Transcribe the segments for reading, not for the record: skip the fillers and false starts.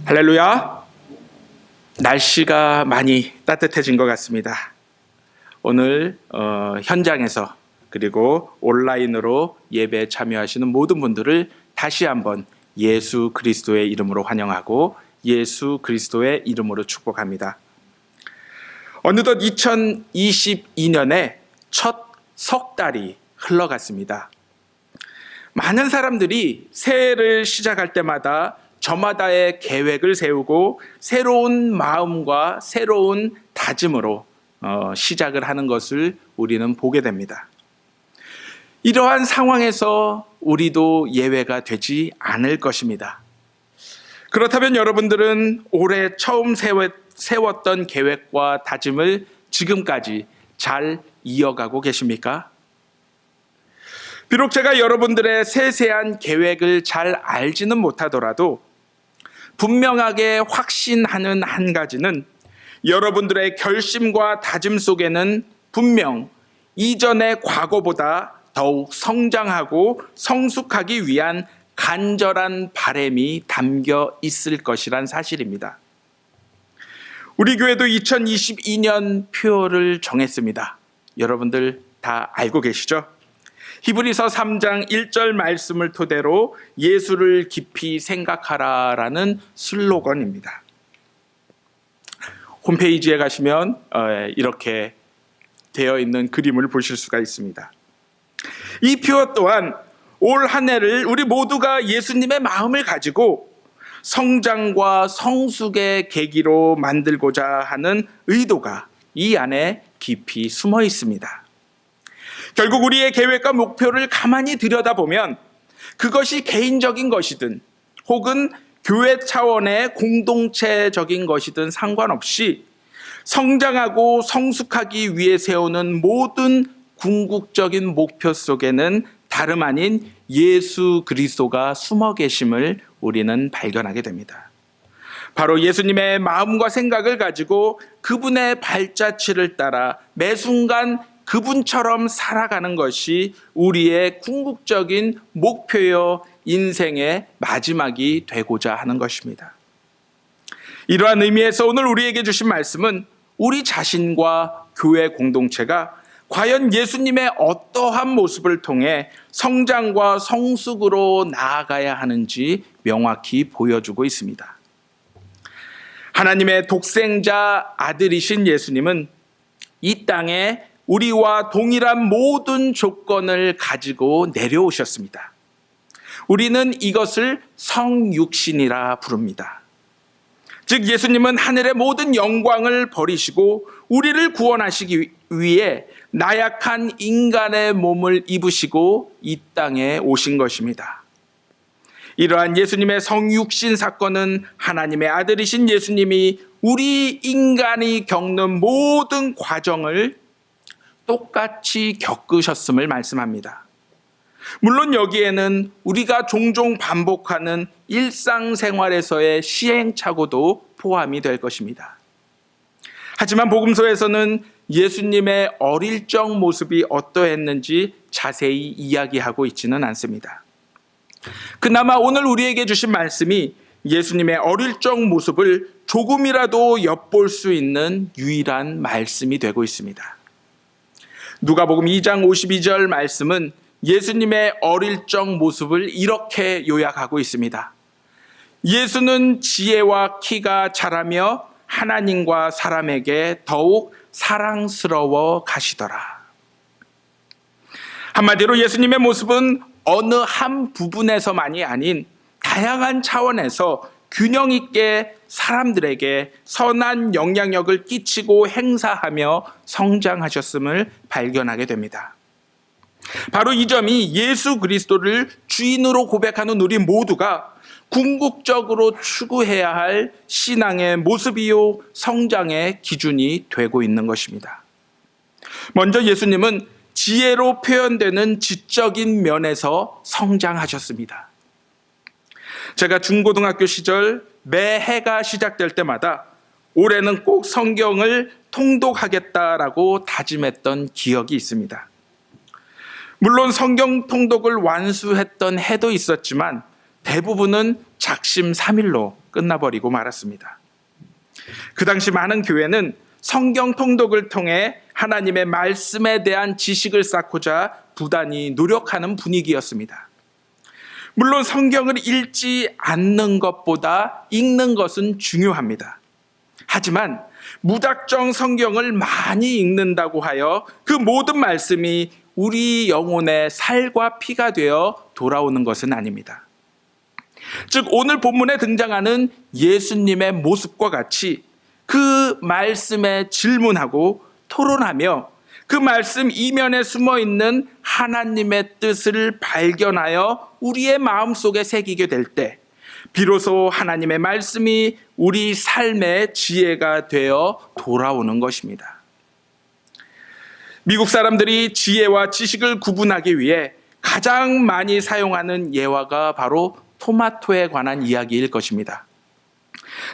할렐루야. 날씨가 많이 따뜻해진 것 같습니다. 오늘 현장에서 그리고 온라인으로 예배에 참여하시는 모든 분들을 다시 한번 예수 그리스도의 이름으로 환영하고 예수 그리스도의 이름으로 축복합니다. 어느덧 2022년에 첫 석 달이 흘러갔습니다. 많은 사람들이 새해를 시작할 때마다 저마다의 계획을 세우고 새로운 마음과 새로운 다짐으로 시작을 하는 것을 우리는 보게 됩니다. 이러한 상황에서 우리도 예외가 되지 않을 것입니다. 그렇다면 여러분들은 올해 처음 세웠던 계획과 다짐을 지금까지 잘 이어가고 계십니까? 비록 제가 여러분들의 세세한 계획을 잘 알지는 못하더라도 분명하게 확신하는 한 가지는 여러분들의 결심과 다짐 속에는 분명 이전의 과거보다 더욱 성장하고 성숙하기 위한 간절한 바람이 담겨 있을 것이란 사실입니다. 우리 교회도 2022년 표를 정했습니다. 여러분들 다 알고 계시죠? 히브리서 3장 1절 말씀을 토대로 예수를 깊이 생각하라라는 슬로건입니다. 홈페이지에 가시면 이렇게 되어 있는 그림을 보실 수가 있습니다. 이 표 또한 올 한 해를 우리 모두가 예수님의 마음을 가지고 성장과 성숙의 계기로 만들고자 하는 의도가 이 안에 깊이 숨어 있습니다. 결국 우리의 계획과 목표를 가만히 들여다보면 그것이 개인적인 것이든 혹은 교회 차원의 공동체적인 것이든 상관없이 성장하고 성숙하기 위해 세우는 모든 궁극적인 목표 속에는 다름 아닌 예수 그리스도가 숨어 계심을 우리는 발견하게 됩니다. 바로 예수님의 마음과 생각을 가지고 그분의 발자취를 따라 매 순간 그분처럼 살아가는 것이 우리의 궁극적인 목표여 인생의 마지막이 되고자 하는 것입니다. 이러한 의미에서 오늘 우리에게 주신 말씀은 우리 자신과 교회 공동체가 과연 예수님의 어떠한 모습을 통해 성장과 성숙으로 나아가야 하는지 명확히 보여주고 있습니다. 하나님의 독생자 아들이신 예수님은 이 땅에 우리와 동일한 모든 조건을 가지고 내려오셨습니다. 우리는 이것을 성육신이라 부릅니다. 즉 예수님은 하늘의 모든 영광을 버리시고 우리를 구원하시기 위해 나약한 인간의 몸을 입으시고 이 땅에 오신 것입니다. 이러한 예수님의 성육신 사건은 하나님의 아들이신 예수님이 우리 인간이 겪는 모든 과정을 똑같이 겪으셨음을 말씀합니다. 물론 여기에는 우리가 종종 반복하는 일상생활에서의 시행착오도 포함이 될 것입니다. 하지만 복음서에서는 예수님의 어릴 적 모습이 어떠했는지 자세히 이야기하고 있지는 않습니다. 그나마 오늘 우리에게 주신 말씀이 예수님의 어릴 적 모습을 조금이라도 엿볼 수 있는 유일한 말씀이 되고 있습니다. 누가복음 2장 52절 말씀은 예수님의 어릴 적 모습을 이렇게 요약하고 있습니다. 예수는 지혜와 키가 자라며 하나님과 사람에게 더욱 사랑스러워 가시더라. 한마디로 예수님의 모습은 어느 한 부분에서만이 아닌 다양한 차원에서 균형 있게 사람들에게 선한 영향력을 끼치고 행사하며 성장하셨음을 발견하게 됩니다. 바로 이 점이 예수 그리스도를 주인으로 고백하는 우리 모두가 궁극적으로 추구해야 할 신앙의 모습이요 성장의 기준이 되고 있는 것입니다. 먼저 예수님은 지혜로 표현되는 지적인 면에서 성장하셨습니다. 제가 중고등학교 시절 매해가 시작될 때마다 올해는 꼭 성경을 통독하겠다라고 다짐했던 기억이 있습니다. 물론 성경 통독을 완수했던 해도 있었지만 대부분은 작심 삼일로 끝나버리고 말았습니다. 그 당시 많은 교회는 성경 통독을 통해 하나님의 말씀에 대한 지식을 쌓고자 부단히 노력하는 분위기였습니다. 물론 성경을 읽지 않는 것보다 읽는 것은 중요합니다. 하지만 무작정 성경을 많이 읽는다고 하여 그 모든 말씀이 우리 영혼의 살과 피가 되어 돌아오는 것은 아닙니다. 즉 오늘 본문에 등장하는 예수님의 모습과 같이 그 말씀에 질문하고 토론하며 그 말씀 이면에 숨어있는 하나님의 뜻을 발견하여 우리의 마음속에 새기게 될 때 비로소 하나님의 말씀이 우리 삶의 지혜가 되어 돌아오는 것입니다. 미국 사람들이 지혜와 지식을 구분하기 위해 가장 많이 사용하는 예화가 바로 토마토에 관한 이야기일 것입니다.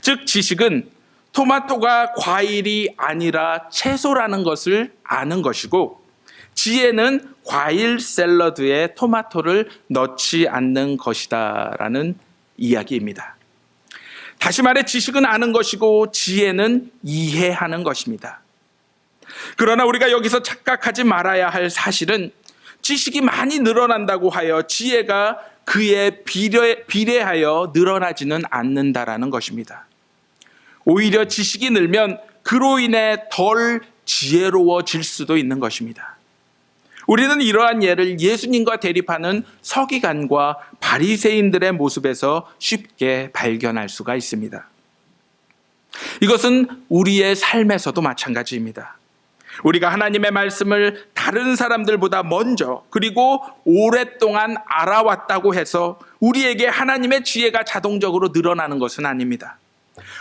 즉 지식은 토마토가 과일이 아니라 채소라는 것을 아는 것이고, 지혜는 과일 샐러드에 토마토를 넣지 않는 것이다라는 이야기입니다. 다시 말해 지식은 아는 것이고 지혜는 이해하는 것입니다. 그러나 우리가 여기서 착각하지 말아야 할 사실은 지식이 많이 늘어난다고 하여 지혜가 그에 비례하여 늘어나지는 않는다라는 것입니다. 오히려 지식이 늘면 그로 인해 덜 지혜로워질 수도 있는 것입니다. 우리는 이러한 예를 예수님과 대립하는 서기관과 바리새인들의 모습에서 쉽게 발견할 수가 있습니다. 이것은 우리의 삶에서도 마찬가지입니다. 우리가 하나님의 말씀을 다른 사람들보다 먼저 그리고 오랫동안 알아왔다고 해서 우리에게 하나님의 지혜가 자동적으로 늘어나는 것은 아닙니다.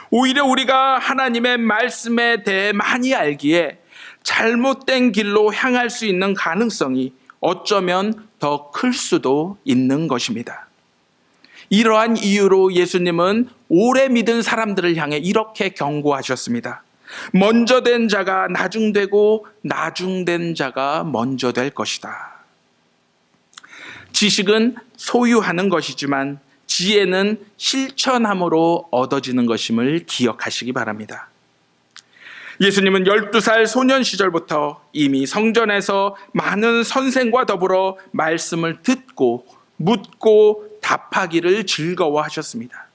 오히려 우리가 하나님의 말씀에 대해 많이 알기에 잘못된 길로 향할 수 있는 가능성이 어쩌면 더 클 수도 있는 것입니다. 이러한 이유로 예수님은 오래 믿은 사람들을 향해 이렇게 경고하셨습니다. 먼저 된 자가 나중되고 나중된 자가 먼저 될 것이다. 지식은 소유하는 것이지만 지혜는 실천함으로 얻어지는 것임을 기억하시기 바랍니다. 예수님은 12살 소년 시절부터 이미 성전에서 많은 선생과 더불어 말씀을 듣고 묻고 답하기를 즐거워하셨습니다.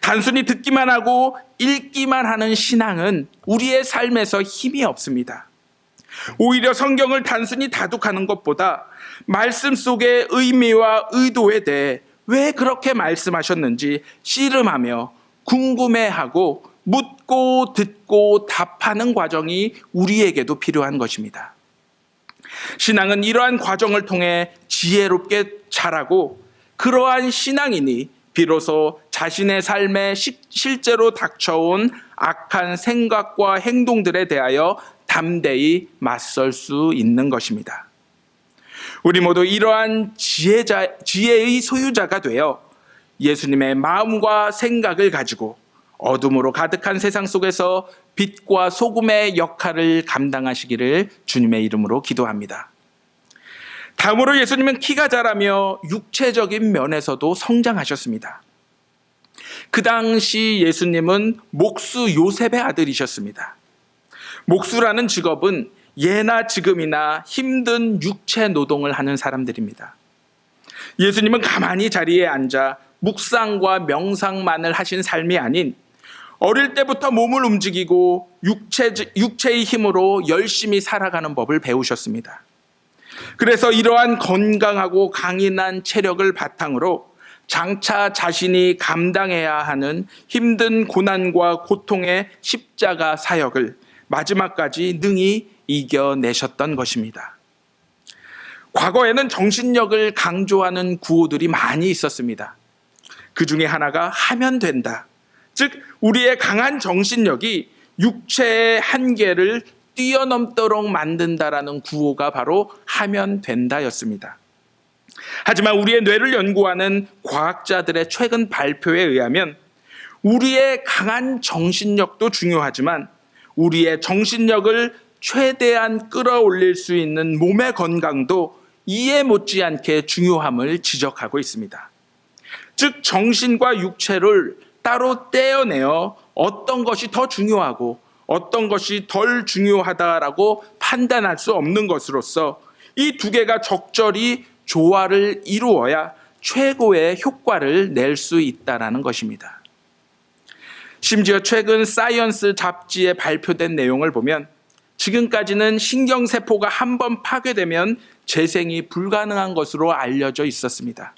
단순히 듣기만 하고 읽기만 하는 신앙은 우리의 삶에서 힘이 없습니다. 오히려 성경을 단순히 다독하는 것보다 말씀 속의 의미와 의도에 대해 왜 그렇게 말씀하셨는지 씨름하며 궁금해하고 묻고 듣고 답하는 과정이 우리에게도 필요한 것입니다. 신앙은 이러한 과정을 통해 지혜롭게 자라고 그러한 신앙인이 비로소 자신의 삶에 실제로 닥쳐온 악한 생각과 행동들에 대하여 담대히 맞설 수 있는 것입니다. 우리 모두 이러한 지혜의 소유자가 되어 예수님의 마음과 생각을 가지고 어둠으로 가득한 세상 속에서 빛과 소금의 역할을 감당하시기를 주님의 이름으로 기도합니다. 다음으로 예수님은 키가 자라며 육체적인 면에서도 성장하셨습니다. 그 당시 예수님은 목수 요셉의 아들이셨습니다. 목수라는 직업은 예나 지금이나 힘든 육체 노동을 하는 사람들입니다. 예수님은 가만히 자리에 앉아 묵상과 명상만을 하신 삶이 아닌 어릴 때부터 몸을 움직이고 육체의 힘으로 열심히 살아가는 법을 배우셨습니다. 그래서 이러한 건강하고 강인한 체력을 바탕으로 장차 자신이 감당해야 하는 힘든 고난과 고통의 십자가 사역을 마지막까지 능히 이겨내셨던 것입니다. 과거에는 정신력을 강조하는 구호들이 많이 있었습니다. 그 중에 하나가 하면 된다. 즉 우리의 강한 정신력이 육체의 한계를 뛰어넘도록 만든다라는 구호가 바로 하면 된다였습니다. 하지만 우리의 뇌를 연구하는 과학자들의 최근 발표에 의하면 우리의 강한 정신력도 중요하지만 우리의 정신력을 최대한 끌어올릴 수 있는 몸의 건강도 이에 못지않게 중요함을 지적하고 있습니다. 즉 정신과 육체를 따로 떼어내어 어떤 것이 더 중요하고 어떤 것이 덜 중요하다라고 판단할 수 없는 것으로서 이 두 개가 적절히 조화를 이루어야 최고의 효과를 낼 수 있다는 것입니다. 심지어 최근 사이언스 잡지에 발표된 내용을 보면 지금까지는 신경세포가 한번 파괴되면 재생이 불가능한 것으로 알려져 있었습니다.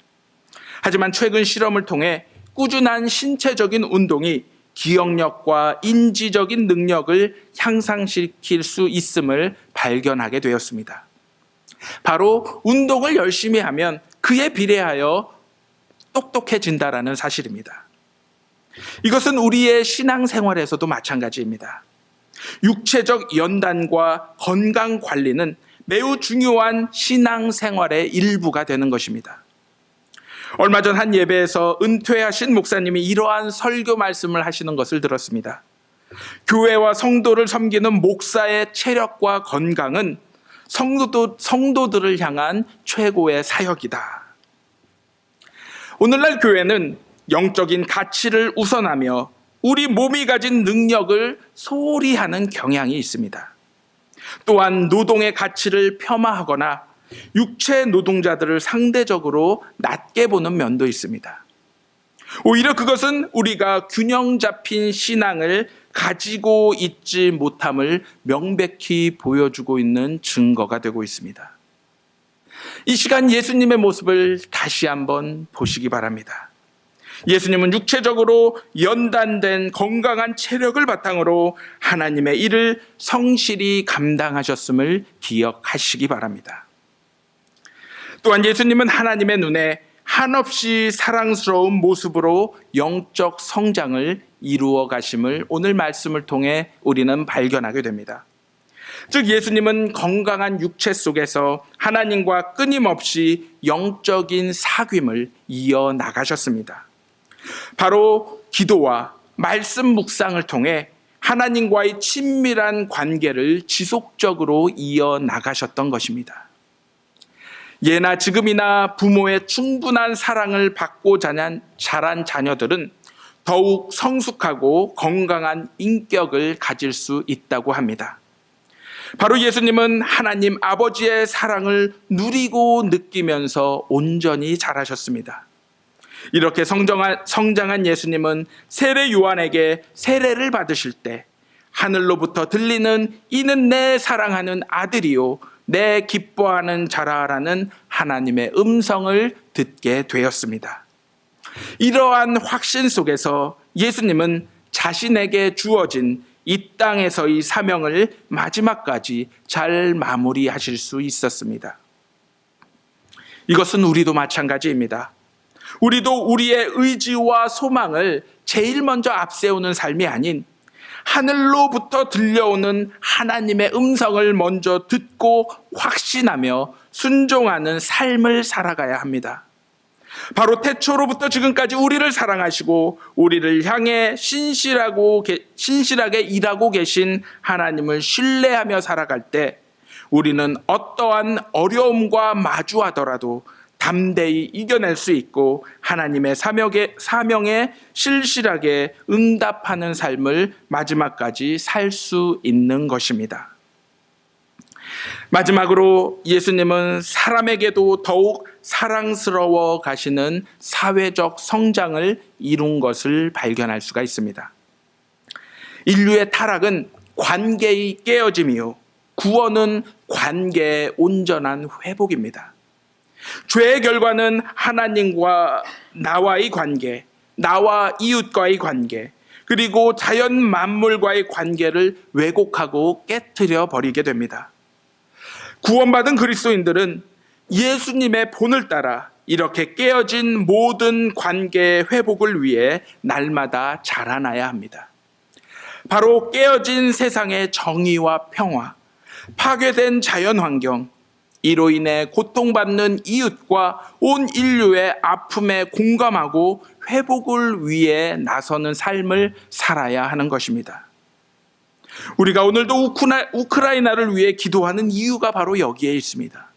하지만 최근 실험을 통해 꾸준한 신체적인 운동이 기억력과 인지적인 능력을 향상시킬 수 있음을 발견하게 되었습니다. 바로 운동을 열심히 하면 그에 비례하여 똑똑해진다라는 사실입니다. 이것은 우리의 신앙생활에서도 마찬가지입니다. 육체적 연단과 건강 관리는 매우 중요한 신앙생활의 일부가 되는 것입니다. 얼마 전 한 예배에서 은퇴하신 목사님이 이러한 설교 말씀을 하시는 것을 들었습니다. 교회와 성도를 섬기는 목사의 체력과 건강은 성도들을 향한 최고의 사역이다. 오늘날 교회는 영적인 가치를 우선하며 우리 몸이 가진 능력을 소홀히 하는 경향이 있습니다. 또한 노동의 가치를 폄하하거나 육체 노동자들을 상대적으로 낮게 보는 면도 있습니다. 오히려 그것은 우리가 균형 잡힌 신앙을 가지고 있지 못함을 명백히 보여주고 있는 증거가 되고 있습니다. 이 시간 예수님의 모습을 다시 한번 보시기 바랍니다. 예수님은 육체적으로 연단된 건강한 체력을 바탕으로 하나님의 일을 성실히 감당하셨음을 기억하시기 바랍니다. 또한 예수님은 하나님의 눈에 한없이 사랑스러운 모습으로 영적 성장을 이루어 가심을 오늘 말씀을 통해 우리는 발견하게 됩니다. 즉 예수님은 건강한 육체 속에서 하나님과 끊임없이 영적인 사귐을 이어나가셨습니다. 바로 기도와 말씀 묵상을 통해 하나님과의 친밀한 관계를 지속적으로 이어나가셨던 것입니다. 예나 지금이나 부모의 충분한 사랑을 받고 자란 자녀들은 더욱 성숙하고 건강한 인격을 가질 수 있다고 합니다. 바로 예수님은 하나님 아버지의 사랑을 누리고 느끼면서 온전히 자라셨습니다. 이렇게 성장한 예수님은 세례 요한에게 세례를 받으실 때 하늘로부터 들리는 이는 내 사랑하는 아들이요 내 기뻐하는 자라라는 하나님의 음성을 듣게 되었습니다. 이러한 확신 속에서 예수님은 자신에게 주어진 이 땅에서의 사명을 마지막까지 잘 마무리하실 수 있었습니다. 이것은 우리도 마찬가지입니다. 우리도 우리의 의지와 소망을 제일 먼저 앞세우는 삶이 아닌 하늘로부터 들려오는 하나님의 음성을 먼저 듣고 확신하며 순종하는 삶을 살아가야 합니다. 바로 태초로부터 지금까지 우리를 사랑하시고 우리를 향해 신실하게 일하고 계신 하나님을 신뢰하며 살아갈 때 우리는 어떠한 어려움과 마주하더라도 담대히 이겨낼 수 있고 하나님의 사명에 실실하게 응답하는 삶을 마지막까지 살 수 있는 것입니다. 마지막으로 예수님은 사람에게도 더욱 사랑스러워 가시는 사회적 성장을 이룬 것을 발견할 수가 있습니다. 인류의 타락은 관계의 깨어짐이요 구원은 관계의 온전한 회복입니다. 죄의 결과는 하나님과 나와의 관계, 나와 이웃과의 관계, 그리고 자연 만물과의 관계를 왜곡하고 깨트려 버리게 됩니다. 구원받은 그리스도인들은 예수님의 본을 따라 이렇게 깨어진 모든 관계의 회복을 위해 날마다 자라나야 합니다. 바로 깨어진 세상의 정의와 평화, 파괴된 자연환경, 이로 인해 고통받는 이웃과 온 인류의 아픔에 공감하고 회복을 위해 나서는 삶을 살아야 하는 것입니다. 우리가 오늘도 우크라이나를 위해 기도하는 이유가 바로 여기에 있습니다.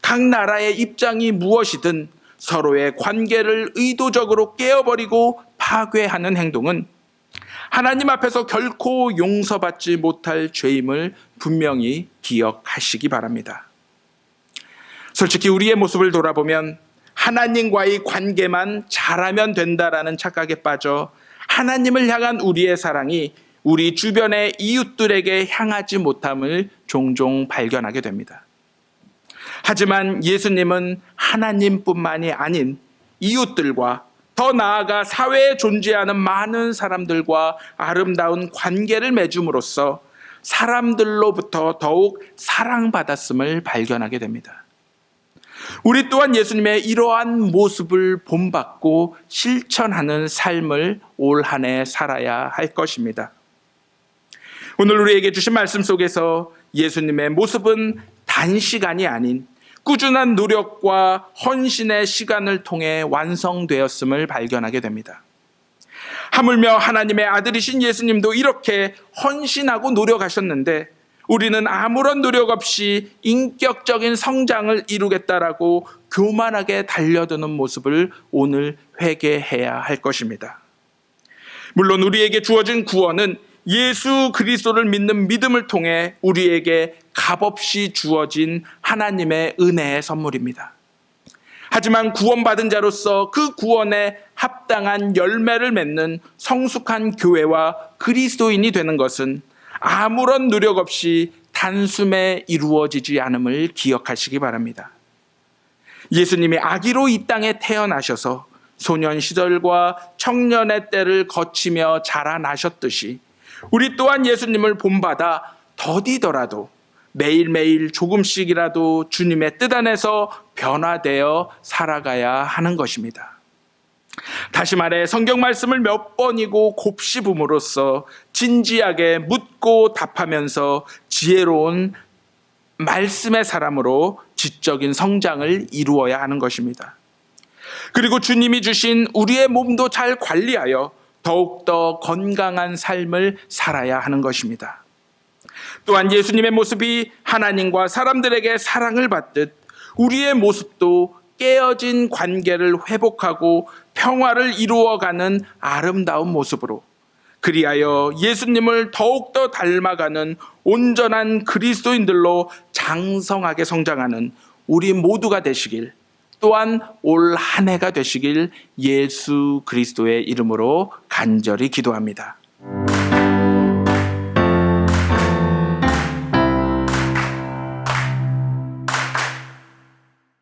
각 나라의 입장이 무엇이든 서로의 관계를 의도적으로 깨어버리고 파괴하는 행동은 하나님 앞에서 결코 용서받지 못할 죄임을 분명히 기억하시기 바랍니다. 솔직히 우리의 모습을 돌아보면 하나님과의 관계만 잘하면 된다라는 착각에 빠져 하나님을 향한 우리의 사랑이 우리 주변의 이웃들에게 향하지 못함을 종종 발견하게 됩니다. 하지만 예수님은 하나님뿐만이 아닌 이웃들과 더 나아가 사회에 존재하는 많은 사람들과 아름다운 관계를 맺음으로써 사람들로부터 더욱 사랑받았음을 발견하게 됩니다. 우리 또한 예수님의 이러한 모습을 본받고 실천하는 삶을 올 한 해 살아야 할 것입니다. 오늘 우리에게 주신 말씀 속에서 예수님의 모습은 단시간이 아닌 꾸준한 노력과 헌신의 시간을 통해 완성되었음을 발견하게 됩니다. 하물며 하나님의 아들이신 예수님도 이렇게 헌신하고 노력하셨는데 우리는 아무런 노력 없이 인격적인 성장을 이루겠다라고 교만하게 달려드는 모습을 오늘 회개해야 할 것입니다. 물론 우리에게 주어진 구원은 예수 그리스도를 믿는 믿음을 통해 우리에게 값없이 주어진 하나님의 은혜의 선물입니다. 하지만 구원받은 자로서 그 구원에 합당한 열매를 맺는 성숙한 교회와 그리스도인이 되는 것은 아무런 노력 없이 단숨에 이루어지지 않음을 기억하시기 바랍니다. 예수님이 아기로 이 땅에 태어나셔서 소년 시절과 청년의 때를 거치며 자라나셨듯이 우리 또한 예수님을 본받아 더디더라도 매일매일 조금씩이라도 주님의 뜻 안에서 변화되어 살아가야 하는 것입니다. 다시 말해 성경 말씀을 몇 번이고 곱씹음으로써 진지하게 묻고 답하면서 지혜로운 말씀의 사람으로 지적인 성장을 이루어야 하는 것입니다. 그리고 주님이 주신 우리의 몸도 잘 관리하여 더욱더 건강한 삶을 살아야 하는 것입니다. 또한 예수님의 모습이 하나님과 사람들에게 사랑을 받듯 우리의 모습도 깨어진 관계를 회복하고 평화를 이루어가는 아름다운 모습으로 그리하여 예수님을 더욱더 닮아가는 온전한 그리스도인들로 장성하게 성장하는 우리 모두가 되시길, 또한 올 한 해가 되시길 예수 그리스도의 이름으로 간절히 기도합니다.